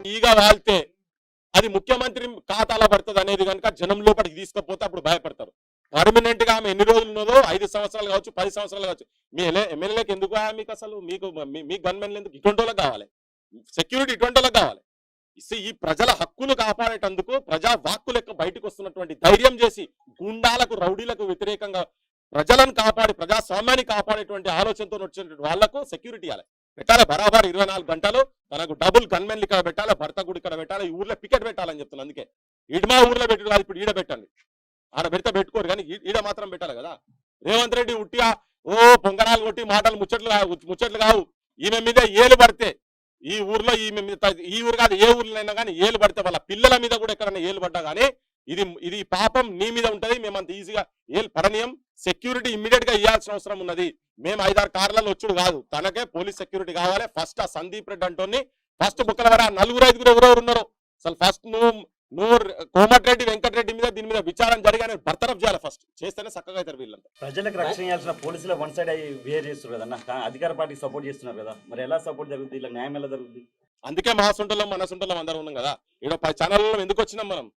ఈగ వాళ్తే అది ముఖ్యమంత్రి ఖాతాలో పడుతుంది అనేది కనుక జనం లోపలికి తీసుకపోతే అప్పుడు భయపడతారు. పర్మనెంట్ గా ఆమె ఎన్ని రోజులు ఉన్నదో 5 సంవత్సరాలు కావచ్చు 10 సంవత్సరాలు కావచ్చు. మీ ఎమ్మెల్యేలకు ఎందుకు మీకు అసలు మీ గన్మెన్లు ఎందుకు? ఇటువంటి వాళ్ళకి కావాలి సెక్యూరిటీ, ఇటువంటి వాళ్ళకి కావాలి. ఈ ప్రజల హక్కులు కాపాడేటందుకు ప్రజా వాక్కు లెక్క బయటకు వస్తున్నటువంటి ధైర్యం చేసి గుండాలకు రౌడీలకు వ్యతిరేకంగా ప్రజలను కాపాడి ప్రజాస్వామ్యాన్ని కాపాడేటువంటి ఆలోచనతో వచ్చినటువంటి వాళ్లకు సెక్యూరిటీ ఇవ్వాలి, పెట్టాలి. బరాబర్ 24 గంటలు తనకు డబుల్ గన్మెన్లు ఇక్కడ పెట్టాలి, భర్త కూడా ఇక్కడ పెట్టాలి, ఈ ఊర్లో పికెట్ పెట్టాలని చెప్తున్నాను. అందుకే ఇటుమా ఊర్లో పెట్టి కాదు, ఇప్పుడు ఈడ పెట్టండి. ఆడ పెడితే పెట్టుకోరు కానీ ఈడ మాత్రం పెట్టాలి కదా. రేవంత్ రెడ్డి ఉట్టిగా పొంగనాలు కొట్టి మాటలు ముచ్చట్లు కావు. ఈమె మీద ఏలు పడితే ఈ ఊర్లో ఈమె మీద, ఈ ఊరు కాదు ఏ ఊర్లోనైనా కానీ ఏలు పడితే వాళ్ళ పిల్లల మీద కూడా ఎక్కడైనా ఏలు పడ్డా కానీ ఇది పాపం నీ మీద ఉంటది. మేము అంత ఈజీగా ఏలు పడనీయం. సెక్యూరిటీ ఇమ్మీడియట్ గా ఇవ్వాల్సిన అవసరం ఉన్నది. మేము 5-6 కార్లలో వచ్చుడు కాదు, తనకే పోలీస్ సెక్యూరిటీ కావాలి. ఫస్ట్ ఆ సందీప్ రెడ్డి అంటోని ఫస్ట్ బుక్కల వర 4-5 ఎవరెవరు ఉన్నారు అసలు ఫస్ట్ నువ్వు కోమటిరెడ్డి వెంకటరెడ్డి మీద దీని మీద విచారం జరిగానే బర్తరఫ్ చేయాలి. ఫస్ట్ చేస్తేనే చక్కగా అవుతారు వీళ్ళంతా. ప్రజలకు రక్షణ ఇవ్వాల్సిన పోలీసులు వన్ సైడ్ అయ్యి వేర్ చేస్తున్నారు కదా, అధికార పార్టీకి సపోర్ట్ చేస్తున్నారు కదా, మరి ఎలా సపోర్ట్ జరుగుతుంది? ఇలా న్యాయం ఎలా జరుగుతుంది? అందుకే మా సొంటలం మన సొంటలం అందరం ఉన్నాం కదా. ఇక్కడ 10 ఛానళ్ళలో ఎందుకు వచ్చినాం మనం?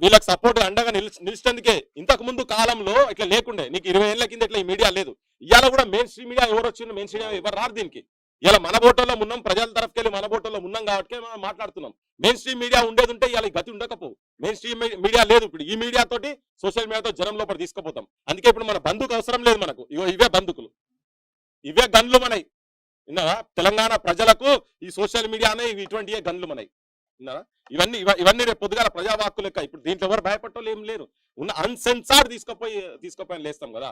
వీళ్ళకి సపోర్ట్ అండగా నిలిచేందుకే. ఇంతకు ముందు కాలంలో ఇట్లా లేకుండే. నీకు 20 ఏళ్ల కింద ఇట్లా ఈ మీడియా లేదు. ఇవాళ కూడా మెయిన్ స్ట్రీమ్ మీడియా ఎవరు వచ్చిండ్రు? మెయిన్ స్ట్రీమ్ ఎవరు రారు దీనికి. ఇలా మన బోటోలో ఉన్నాం, ప్రజల తరఫుకెళ్ళి మన బోటోలో ఉన్నాం కాబట్టి మనం మాట్లాడుతున్నాం. మెయిన్ స్ట్రీమ్ మీడియా ఉండేది ఉంటే ఇవాళ గతి ఉండకపో. మెయిన్ స్ట్రీమ్ మీడియా లేదు. ఇప్పుడు ఈ మీడియా తోటి సోషల్ మీడియాతో జనం లోపల తీసుకుపోతాం. అందుకే ఇప్పుడు మన బంధుకు అవసరం లేదు మనకు. ఇవే బంధుకులు, ఇవే గన్లు మనయి. విన్నావా? తెలంగాణ ప్రజలకు ఈ సోషల్ మీడియానే ఇటువంటి గన్లు మనయి. విన్నారా? ఇవన్నీ రేపు పొద్దుగాల ప్రజావాక్కు లెక్క. ఇప్పుడు దీంట్లో ఎవరు భయపడటోళ్ళు ఏం లేరు. ఉన్న అన్సెన్సార్డ్ తీసుకుపోయి లేస్తాం కదా.